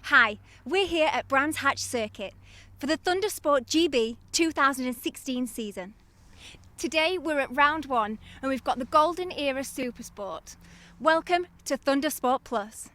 Hi, we're here at Brands Hatch Circuit for the Thundersport GB 2016 season. Today we're at round 1 and we've got the Golden Era Supersport. Welcome to Thundersport Plus.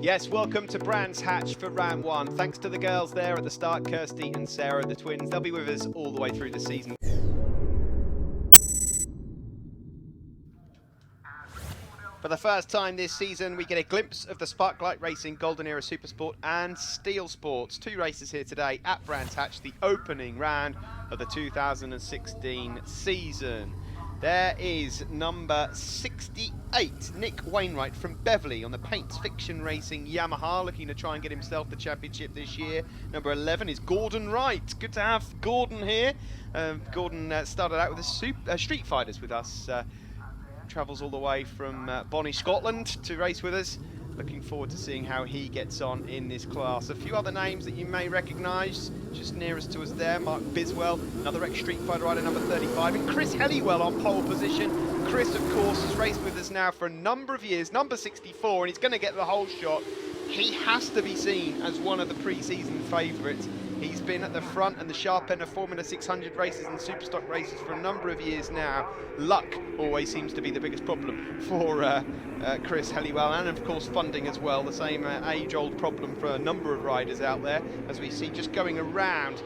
Yes, welcome to Brands Hatch for round 1. Thanks to the girls there at the start, Kirsty and Sarah, the twins. They'll be with us all the way through the season. For the first time this season, we get a glimpse of the Sparklight Racing Golden Era Supersport and Steelsports. 2 races here today at Brands Hatch, the opening round of the 2016 season. There is number 68, Nick Wainwright from Beverley on the Paints Fiction Racing Yamaha, looking to try and get himself the championship this year. Number 11 is Gordon Wright. Good to have Gordon here. Gordon started out with the Street Fighters with us. Travels all the way from Bonnie, Scotland to race with us. Looking forward to seeing how he gets on in this class. A few other names that you may recognise, just nearest to us there, Mark Biswell, another ex-Street Fighter rider, number 35, and Chris Helliwell on pole position. Chris, of course, has raced with us now for a number of years, number 64, and he's going to get the whole shot. He has to be seen as one of the pre-season favourites. He's been at the front and the sharp end of Formula 600 races and Superstock races for a number of years now. Luck always seems to be the biggest problem for Chris Helliwell, and of course funding as well, the same age-old problem for a number of riders out there. As we see just going around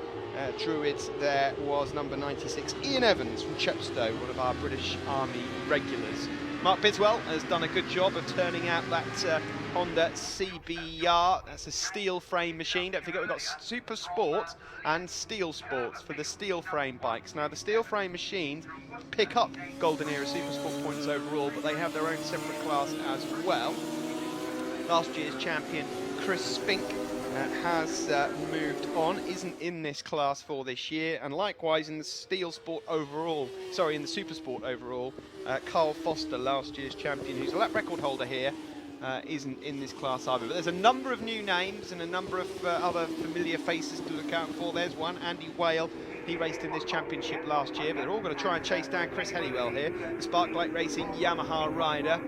Druids, there was number 96, Ian Evans from Chepstow, one of our British Army regulars. Mark Biswell has done a good job of turning out that Honda CBR. That's a steel frame machine. Don't forget we've got Supersport and Steelsport for the steel frame bikes. Now the steel frame machines pick up Golden Era Supersport points overall, but they have their own separate class as well. Last year's champion Chris Spink has moved on, isn't in this class for this year, and likewise in the Steelsport overall, sorry, in the Supersport overall, Carl Foster, last year's champion, who's a lap record holder here, isn't in this class either. But there's a number of new names and a number of other familiar faces to look out for. There's one, Andy Whale. He raced in this championship last year, but they're all going to try and chase down Chris Helliwell here, the Sparklight Racing Yamaha rider.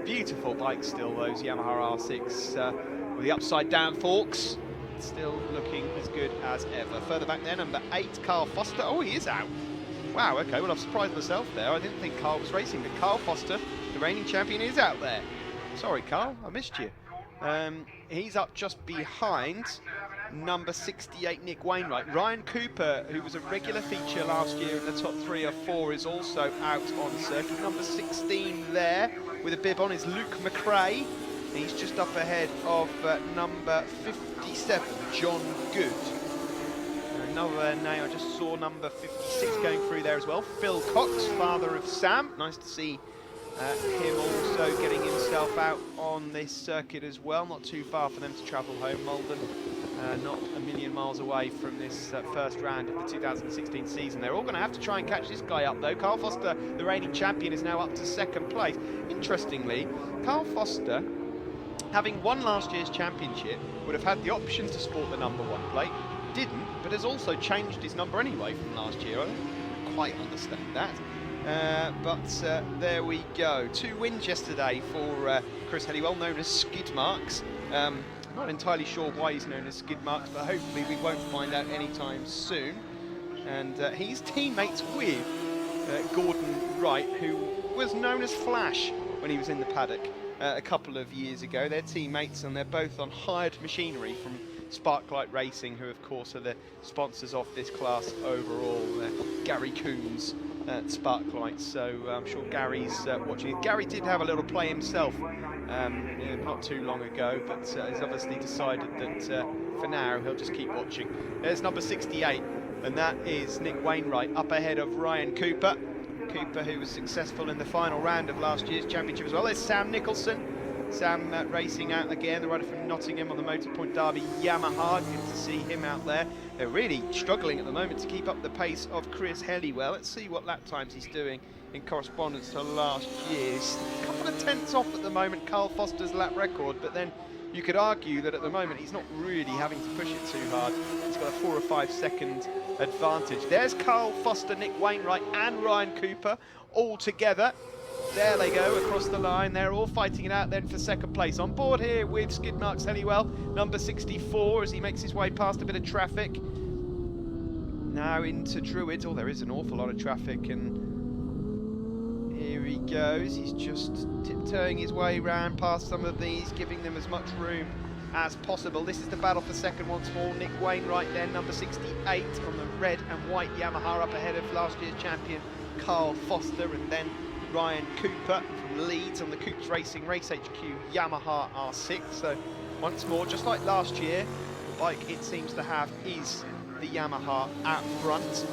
Beautiful bikes still, those Yamaha R6 with the upside down forks. Still looking as good as ever. Further back there, number 8, Carl Foster. Oh, he is out. Wow, okay, well I've surprised myself there. I didn't think Carl was racing, but Carl Foster, the reigning champion, is out there. Sorry, Carl, I missed you. He's up just behind number 68, Nick Wainwright. Ryan Cooper, who was a regular feature last year in the top 3 or 4, is also out on circuit. Number 16 there, with a bib on, is Luke McRae. He's just up ahead of number 57, John Good. Another name, I just saw number 56 going through there as well. Phil Cox, father of Sam. Nice to see him also getting himself out on this circuit as well. Not too far for them to travel home. Malden, not a million miles away from this first round of the 2016 season. They're all going to have to try and catch this guy up though. Carl Foster, the reigning champion, is now up to 2nd place. Interestingly, Carl Foster, having won last year's championship, would have had the option to sport the number 1 plate. Didn't, but has also changed his number anyway from last year. I don't quite understand that. But there we go. 2 wins yesterday for Chris Helliwell, known as skid marks. Not entirely sure why he's known as skid marks, but hopefully we won't find out anytime soon. And he's teammates with Gordon Wright, who was known as Flash when he was in the paddock a couple of years ago. They're teammates and they're both on hired machinery from Sparklight Racing, who of course are the sponsors of this class overall. Gary Coombs at Sparklight, so I'm sure Gary's watching. Gary did have a little play himself not too long ago, but he's obviously decided that for now he'll just keep watching. There's number 68, and that is Nick Wainwright up ahead of Ryan Cooper. Cooper, who was successful in the final round of last year's championship as well. There's Sam Nicholson. Sam racing out again, the rider from Nottingham on the Motorpoint Derby Yamaha. Good to see him out there. They're really struggling at the moment to keep up the pace of Chris Helliwell. Let's see what lap times he's doing in correspondence to last year's. A couple of tenths off at the moment, Carl Foster's lap record, but then you could argue that at the moment he's not really having to push it too hard. He's got a 4 or 5 second advantage. There's Carl Foster, Nick Wainwright and Ryan Cooper all together. There they go across the line. They're all fighting it out then for second place. On board here with Skidmark's Helliwell, number 64, as he makes his way past a bit of traffic. Now into Druids. Oh, there is an awful lot of traffic, and here he goes. He's just tiptoeing his way round past some of these, giving them as much room as possible. This is the battle for second once more. Nick Wainwright then, number 68, on the red and white Yamaha, up ahead of last year's champion Carl Foster, and then Ryan Cooper from Leeds on the Coops Racing Race HQ Yamaha R6. So once more, just like last year, the bike it seems to have is the Yamaha out front.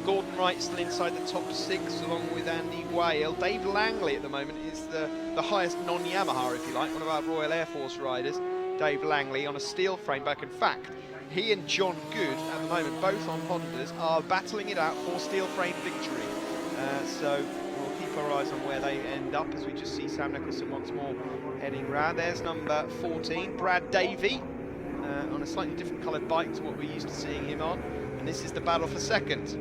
Gordon Wright still inside the top 6 along with Andy Whale. Dave Langley at the moment is the highest non-Yamaha, if you like, one of our Royal Air Force riders. Dave Langley on a steel frame bike. In fact, he and John Good at the moment, both on Hondas, are battling it out for steel frame victory. So we'll keep our eyes on where they end up as we just see Sam Nicholson once more heading round. There's number 14, Brad Davey, on a slightly different coloured bike to what we're used to seeing him on. And this is the battle for second.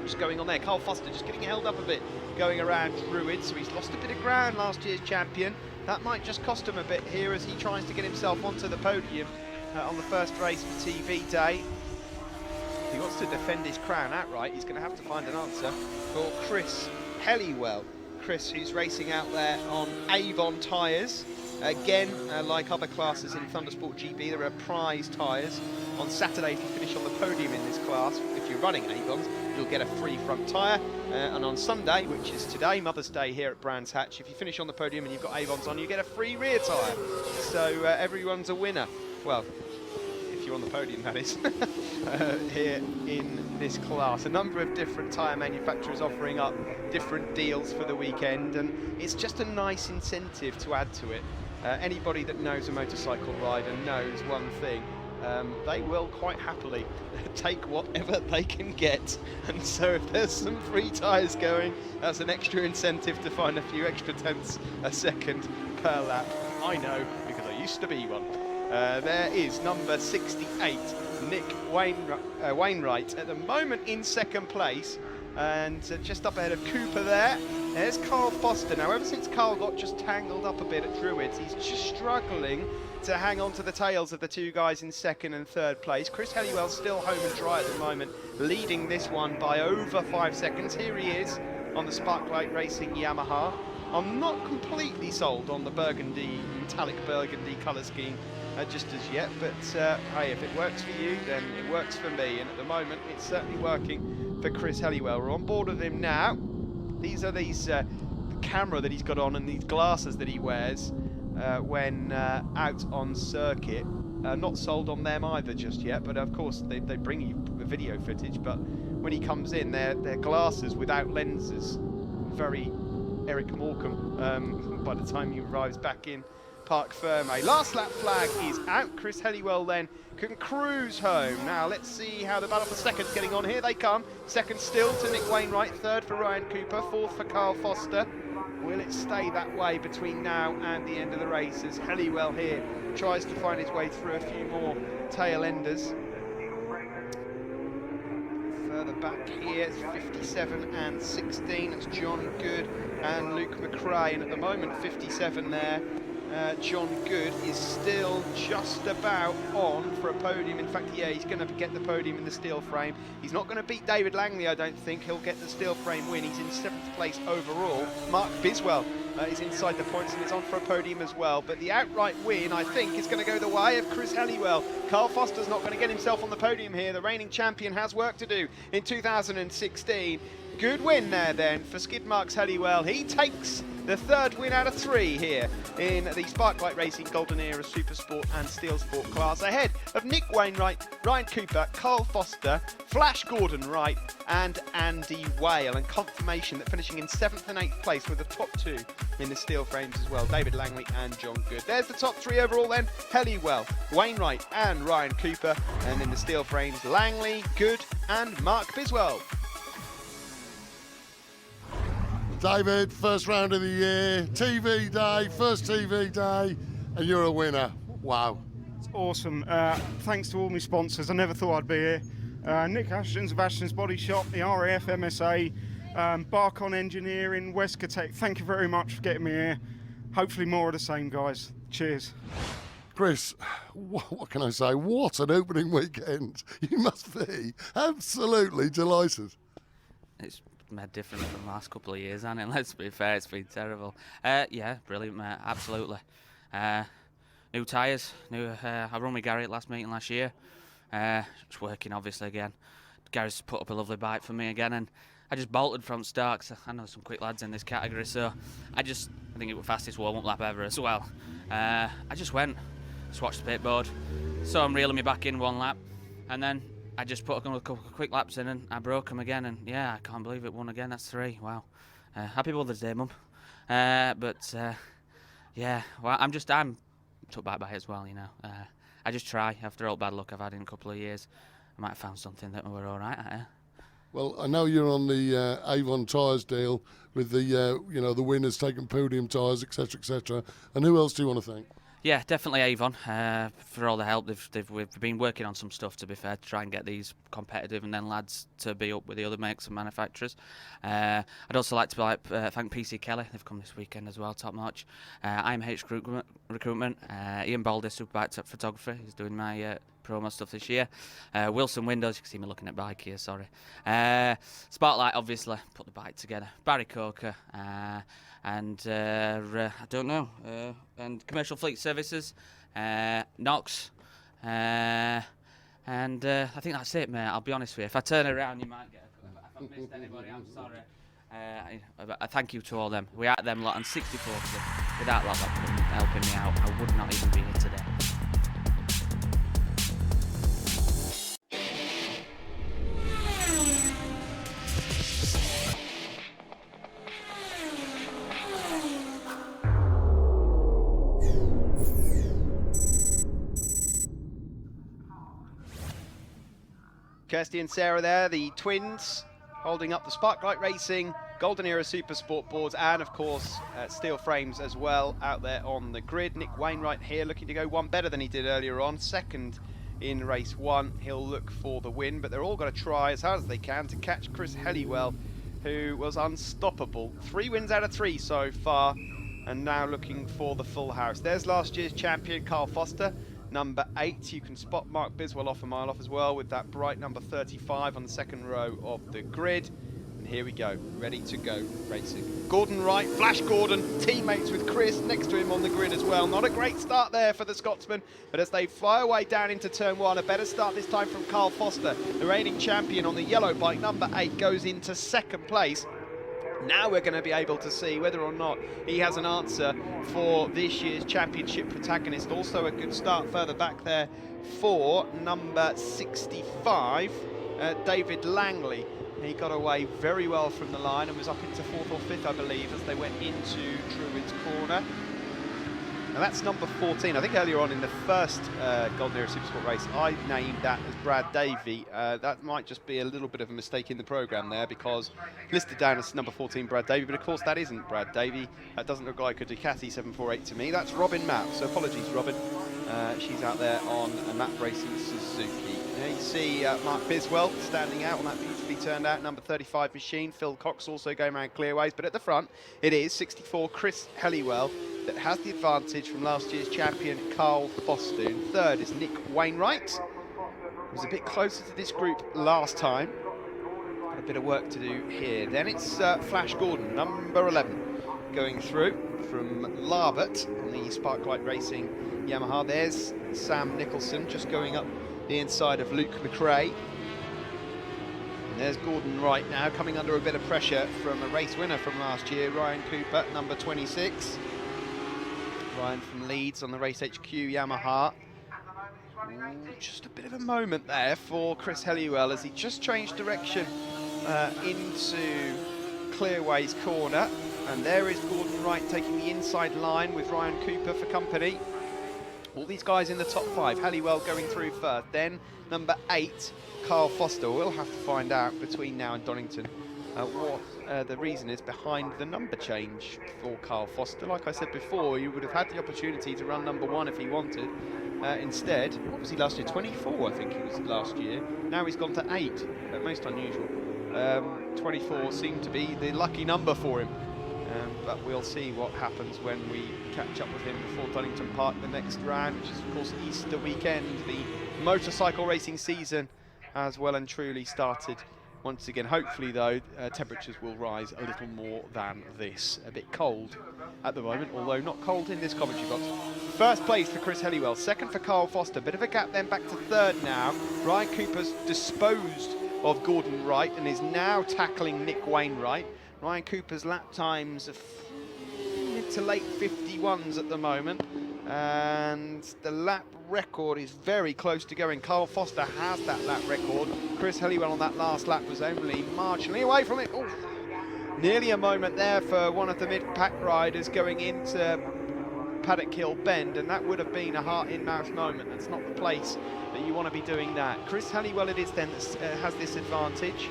Just going on there, Carl Foster just getting held up a bit, going around Druid, so he's lost a bit of ground, last year's champion. That might just cost him a bit here as he tries to get himself onto the podium on the first race for TV day. If he wants to defend his crown outright, he's going to have to find an answer for Chris Helliwell. Chris, who's racing out there on Avon tyres. Again, like other classes in Thundersport GB, there are prize tyres. On Saturday, if you finish on the podium in this class, if you're running Avons, you'll get a free front tyre. And on Sunday, which is today, Mother's Day here at Brands Hatch, if you finish on the podium and you've got Avons on, you get a free rear tyre. So everyone's a winner. Well, if you're on the podium, that is, here in this class. A number of different tyre manufacturers offering up different deals for the weekend, and it's just a nice incentive to add to it. Anybody that knows a motorcycle rider knows one thing. They will quite happily take whatever they can get, and so if there's some free tyres going, that's an extra incentive to find a few extra tenths a second per lap. I know, because I used to be one. There is number 68, Nick Wainwright, at the moment in second place, and just up ahead of Cooper there. There's Carl Foster. Now, ever since Carl got just tangled up a bit at Druids, he's just struggling to hang on to the tails of the two guys in second and third place. Chris Helliwell still home and dry at the moment, leading this one by over 5 seconds. Here he is on the Sparklight Racing Yamaha. I'm not completely sold on the burgundy, metallic burgundy colour scheme just as yet, but hey, if it works for you, then it works for me, and at the moment it's certainly working for Chris Helliwell. We're on board with him now. These are the camera that he's got on and these glasses that he wears when out on circuit. Not sold on them either just yet, but of course they bring you video footage, but when he comes in, they're glasses without lenses. Very Eric Morecambe by the time he arrives back in Parc Ferme. Last lap flag is out. Chris Helliwell then can cruise home. Now let's see how the battle for second's getting on. Here they come. Second still to Nick Wainwright, third for Ryan Cooper, fourth for Carl Foster. Will it stay that way between now and the end of the race as Helliwell here tries to find his way through a few more tail enders? Further back here, it's 57 and 16. It's John Good and Luke McRae, and at the moment 57 there. John Good is still just about on for a podium. In fact, yeah, he's going to get the podium in the steel frame. He's not going to beat David Langley, I don't think. He'll get the steel frame win. He's in 7th place overall. Mark Biswell is inside the points and is on for a podium as well. But the outright win, I think, is going to go the way of Chris Helliwell. Carl Foster's not going to get himself on the podium here. The reigning champion has work to do in 2016. Good win there then for Skidmark's Helliwell. He takes the third win out of 3 here in the Sparklight Racing Golden Era Supersport and Steelsport class, ahead of Nick Wainwright, Ryan Cooper, Carl Foster, Flash Gordon Wright and Andy Whale, and confirmation that finishing in 7th and 8th place with the top 2 in the steel frames as well, David Langley and John Good. There's the top 3 overall then, Helliwell, Wainwright and Ryan Cooper, and in the steel frames, Langley, Good and Mark Biswell. David, first round of the year, TV day, first TV day, and you're a winner. Wow. It's awesome. Thanks to all my sponsors. I never thought I'd be here. Nick Ashton's of Ashton's Body Shop, the RAF MSA, Barcon Engineering, Wescatech. Thank you very much for getting me here. Hopefully more of the same, guys. Cheers. Chris, what can I say? What an opening weekend. You must be absolutely delighted. It's made different from the last couple of years, hasn't it? Let's be fair, it's been terrible. Yeah, brilliant, mate, absolutely. New tyres, I run with Gary at last meeting last year. It's working obviously again. Gary's put up a lovely bike for me again, and I just bolted from start, 'cause I know some quick lads in this category, so I think it was fastest warm-up lap ever as well. I just went, swatched the pit board, saw him reeling me back in one lap, and then I just put a couple of quick laps in and I broke him again, and yeah, I can't believe it, won again. That's 3. Wow. Happy Mother's Day, Mum. Yeah, well, I'm took back by it as well, you know. I just try, after all bad luck I've had in a couple of years, I might have found something that we're all right at. Well, I know you're on the Avon Tyres deal with the, the winners taking podium tyres, etc., etc. And who else do you want to thank? Yeah, definitely Avon for all the help. We've been working on some stuff, to be fair, to try and get these competitive, and then lads to be up with the other makes and manufacturers. I'd also like to thank PC Kelly. They've come this weekend as well, top notch. IMH Recruitment, Ian Baldy, Superbike Photography. He's doing my promo stuff this year. Wilson Windows, you can see me looking at bike here, sorry. Sparklight, obviously, put the bike together. Barry Coker, and I don't know, and Commercial Fleet Services, Knox, and I think that's it, mate. I'll be honest with you. If I turn around, you might get a if I've missed anybody, I'm sorry. I thank you to all them. We are them lot, and 64 of them. Without lot helping me out, I would not even be here today. Kirsty and Sarah there, the twins, holding up the Sparklight Racing Golden Era Supersport boards, and of course steel frames as well out there on the grid. Nick Wainwright here looking to go one better than he did earlier on, second in race 1. He'll look for the win, but they're all going to try as hard as they can to catch Chris Helliwell, who was unstoppable. 3 wins out of 3 so far, and now looking for the full house. There's last year's champion Carl Foster, number 8. You can spot Mark Biswell off a mile off as well with that bright number 35 on the second row of the grid. And here we go, ready to go racing. Gordon Wright, Flash Gordon, teammates with Chris next to him on the grid as well. Not a great start there for the Scotsman, but as they fly away down into turn 1, a better start this time from Carl Foster. The reigning champion on the yellow bike, number 8, goes into 2nd place. Now we're going to be able to see whether or not he has an answer for this year's championship protagonist. Also a good start further back there for number 65, David Langley. He got away very well from the line and was up into 4th or 5th, I believe, as they went into Druid's Corner. Now that's number 14. I think earlier on in the first Golden Era Supersport race, I named that as Brad Davey. That might just be a little bit of a mistake in the programme there, because listed down as number 14 Brad Davey, but of course that isn't Brad Davey. That doesn't look like a Ducati 748 to me. That's Robin Mapp, so apologies Robin. She's out there on a Mapp Racing Suzuki. There you see Mark Biswell standing out on that beautifully turned out number 35 machine. Phil Cox also going around clearways, but at the front it is 64 Chris Helliwell that has the advantage from last year's champion Carl Foster. In 3rd is Nick Wainwright, who was a bit closer to this group last time. Got a bit of work to do here. Then it's Flash Gordon, number 11, going through from Larbert on the Sparklight Racing Yamaha. There's Sam Nicholson just going up the inside of Luke McRae. And there's Gordon Wright now coming under a bit of pressure from a race winner from last year, Ryan Cooper, number 26. Ryan from Leeds on the Race HQ Yamaha. Just a bit of a moment there for Chris Helliwell as he just changed direction into Clearway's corner. And there is Gordon Wright taking the inside line with Ryan Cooper for company. All these guys in the top 5, Helliwell going through first, then number 8, Carl Foster. We'll have to find out between now and Donington what the reason is behind the number change for Carl Foster. Like I said before, you would have had the opportunity to run number 1 if he wanted. Instead, what was he last year? 24, I think he was last year. Now he's gone to 8, most unusual. 24 seemed to be the lucky number for him. But we'll see what happens when we catch up with him before Donington Park the next round, which is of course Easter weekend. The motorcycle racing season has well and truly started once again. Hopefully though, temperatures will rise a little more than this. A bit cold at the moment, although not cold in this commentary box. First place for Chris Helliwell, second for Carl Foster. Bit of a gap then back to third now. Ryan Cooper's disposed of Gordon Wright and is now tackling Nick Wainwright. Ryan Cooper's lap times are mid to late 51s at the moment, and the lap record is very close to going. Carl Foster has that lap record. Chris Helliwell on that last lap was only marginally away from it. Oof. Nearly a moment there for one of the mid-pack riders going into Paddock Hill Bend, and that would have been a heart-in-mouth moment. That's not the place that you want to be doing that. Chris Helliwell it is then that has this advantage.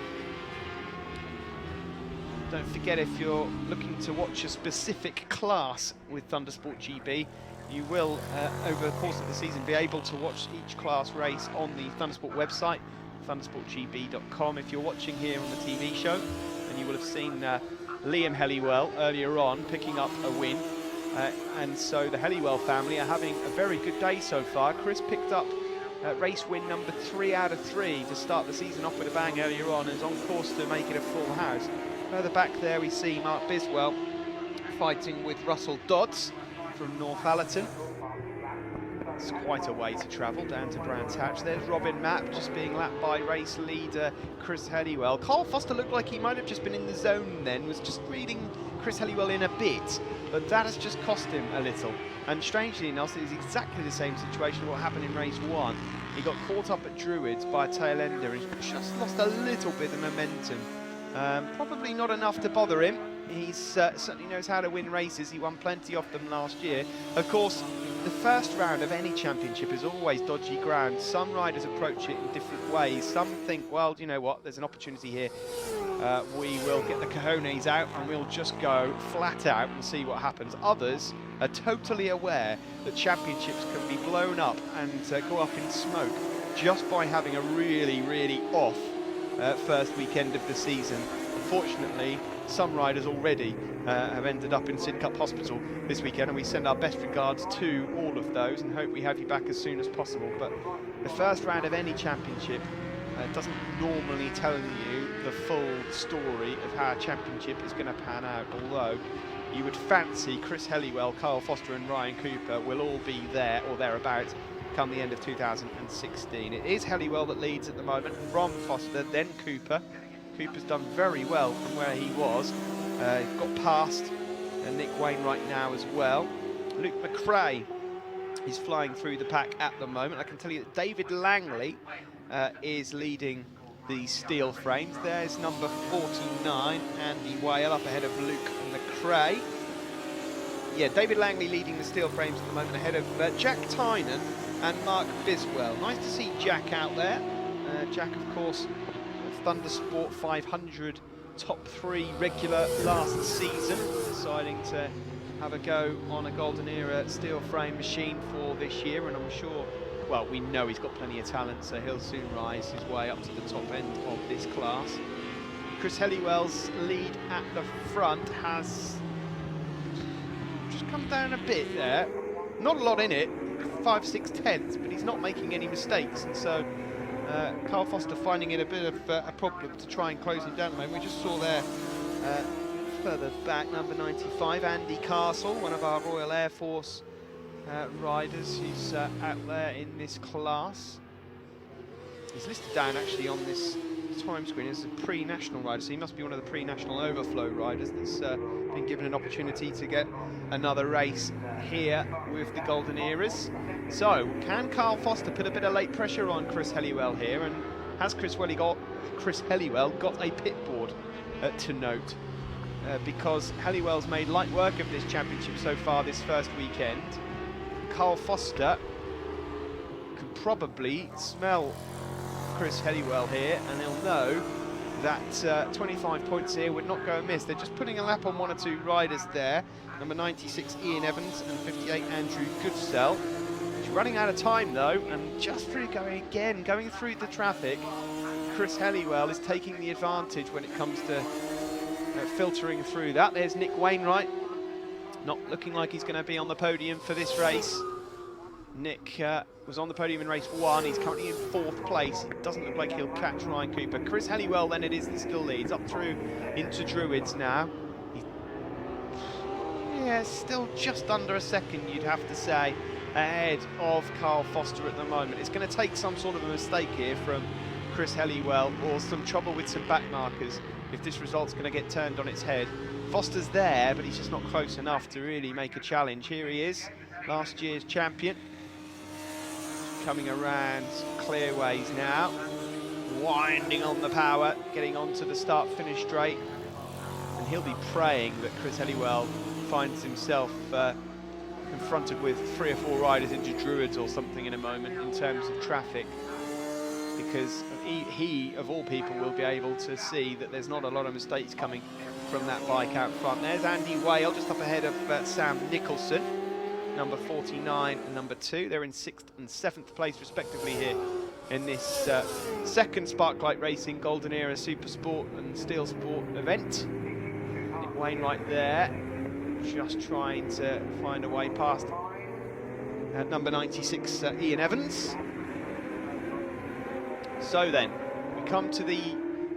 Don't forget, if you're looking to watch a specific class with Thundersport GB, you will, over the course of the season, be able to watch each class race on the Thundersport website, thundersportgb.com. If you're watching here on the TV show, and you will have seen Liam Helliwell earlier on picking up a win. And so the Helliwell family are having a very good day so far. Chris picked up race win number 3 out of 3 to start the season off with a bang earlier on, and is on course to make it a full house. Further back there we see Mark Biswell fighting with Russell Dodds from Northallerton. It's quite a way to travel down to Brands Hatch. There's Robin Mapp just being lapped by race leader Chris Helliwell. Carl Foster looked like he might have just been in the zone then, was just reading Chris Helliwell in a bit, but that has just cost him a little. And strangely enough, it is exactly the same situation what happened in race 1. He got caught up at Druids by a tail ender and just lost a little bit of momentum. Probably not enough to bother him. He certainly knows how to win races. He won plenty of them last year. Of course, the first round of any championship is always dodgy ground. Some riders approach it in different ways. Some think, well, you know what, there's an opportunity here. We will get the cojones out and we'll just go flat out and see what happens. Others are totally aware that championships can be blown up and go up in smoke just by having a really, really off first weekend of the season. Unfortunately, some riders already have ended up in Sidcup Hospital this weekend, and we send our best regards to all of those and hope we have you back as soon as possible. But the first round of any championship doesn't normally tell you the full story of how a championship is going to pan out, although you would fancy Chris Helliwell, Carl Foster and Ryan Cooper will all be there or thereabouts come the end of 2016. It is Helliwell that leads at the moment, from Foster, then Cooper. Cooper's done very well from where he was. Got past Nick Wainwright now as well. Luke McRae is flying through the pack at the moment. I can tell you that David Langley is leading the steel frames. There's number 49, Andy Whale, up ahead of Luke McRae. Yeah, David Langley leading the steel frames at the moment, ahead of Jack Tynan and Mark Biswell. Nice to see Jack out there. Jack, of course, Thundersport 500 top 3 regular last season, deciding to have a go on a Golden Era steel frame machine for this year, and I'm sure, well, we know he's got plenty of talent, so he'll soon rise his way up to the top end of this class. Chris Helliwell's lead at the front has just come down a bit there. Not a lot in it, 5/6 tenths, but he's not making any mistakes, and so Carl Foster finding it a bit of a problem to try and close him down at the moment. We just saw there further back, number 95, Andy Castle, one of our Royal Air Force riders who's out there in this class. He's listed down actually on this time screen is a pre-national rider, so he must be one of the pre-national overflow riders that's been given an opportunity to get another race here with the Golden Eras. So, can Carl Foster put a bit of late pressure on Chris Helliwell here, and has Chris Helliwell got a pit board to note? Because Helliwell's made light work of this championship so far this first weekend. Carl Foster can probably smell Chris Helliwell here, and he'll know that 25 points here would not go amiss. They're just putting a lap on one or two riders there. Number 96 Ian Evans and 58 Andrew Goodsell. He's running out of time though, and just through going through the traffic. Chris Helliwell is taking the advantage when it comes to filtering through that. There's Nick Wainwright, not looking like he's going to be on the podium for this race. Nick was on the podium in race 1. He's currently in 4th place. It doesn't look like he'll catch Ryan Cooper. Chris Helliwell then it is that still leads up through into Druids now. Yeah, still just under a second, you'd have to say, ahead of Carl Foster at the moment. It's going to take some sort of a mistake here from Chris Helliwell, or some trouble with some back markers if this result's going to get turned on its head. Foster's there, but he's just not close enough to really make a challenge. Here he is, last year's champion. Coming around clearways now, winding on the power, getting onto the start-finish straight. And he'll be praying that Chris Helliwell finds himself confronted with 3 or 4 riders into Druids or something in a moment in terms of traffic, because he of all people will be able to see that there's not a lot of mistakes coming from that bike out front. There's Andy Whale just up ahead of Sam Nicholson, number 49 and number 2. They're in 6th and 7th place respectively here in this second Sparklight Racing Golden Era Supersport and Steelsport event. Nick Wainwright there, just trying to find a way past number 96 Ian Evans. So then, we come to the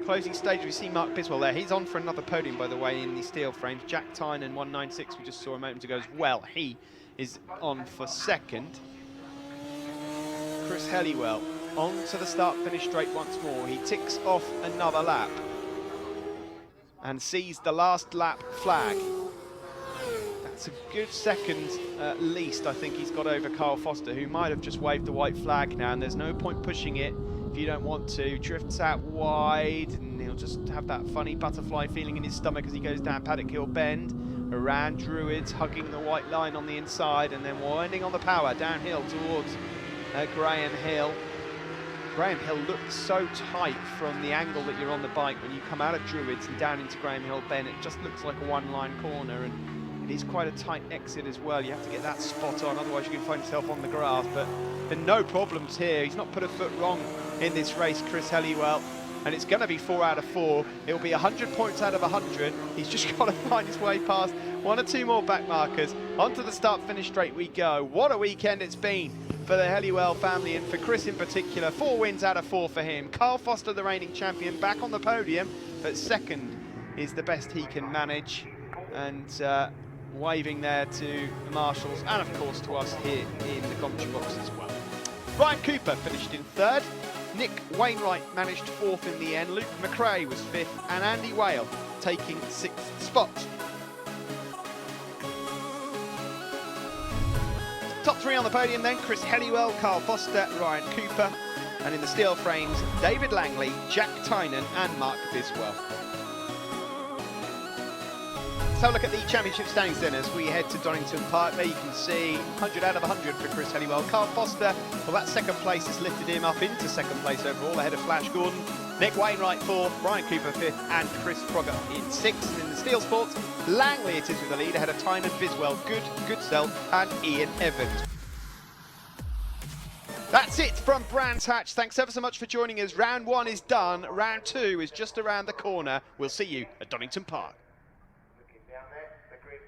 closing stage. We see Mark Biswell there. He's on for another podium, by the way, in the steel frames. Jack Tynan, 196, we just saw a moment ago as well. He is on for 2nd. Chris Helliwell on to the start-finish straight once more. He ticks off another lap and sees the last lap flag. That's a good second at least, I think he's got over Carl Foster, who might have just waved the white flag now, and there's no point pushing it if you don't want to. Drifts out wide, and he'll just have that funny butterfly feeling in his stomach as he goes down Paddock Hill Bend, around Druids, hugging the white line on the inside, and then winding on the power downhill towards Graham Hill. Graham Hill looks so tight from the angle that you're on the bike when you come out of Druids and down into Graham Hill Bend. It just looks like a one-line corner, and it is quite a tight exit as well. You have to get that spot on, otherwise you can find yourself on the grass. But no problems here. He's not put a foot wrong in this race, Chris Helliwell, and it's going to be 4 out of 4. It'll be 100 points out of 100. He's just got to find his way past 1 or 2 more back markers. Onto the start-finish straight we go. What a weekend it's been for the Helliwell family, and for Chris in particular. 4 wins out of 4 for him. Carl Foster, the reigning champion, back on the podium, but 2nd is the best he can manage. And waving there to the marshals and of course to us here in the commentary box as well. Ryan Cooper finished in 3rd. Nick Wainwright managed 4th in the end. Luke McRae was 5th, and Andy Whale taking 6th spot. Top 3 on the podium then: Chris Helliwell, Carl Foster, Ryan Cooper, and in the steel frames, David Langley, Jack Tynan and Mark Biswell. Let's have a look at the championship standings then as we head to Donington Park. There you can see 100 out of 100 for Chris Helliwell. Carl Foster, well, that 2nd place has lifted him up into 2nd place overall, ahead of Flash Gordon. Nick Wainwright 4th, Ryan Cooper 5th, and Chris Frogger in 6th. And in the Steelsport, Langley it is with the lead, ahead of Tynan, Biswell, Goodsell and Ian Evans. That's it from Brands Hatch. Thanks ever so much for joining us. Round 1 is done. Round 2 is just around the corner. We'll see you at Donington Park. Looking down there, the grid.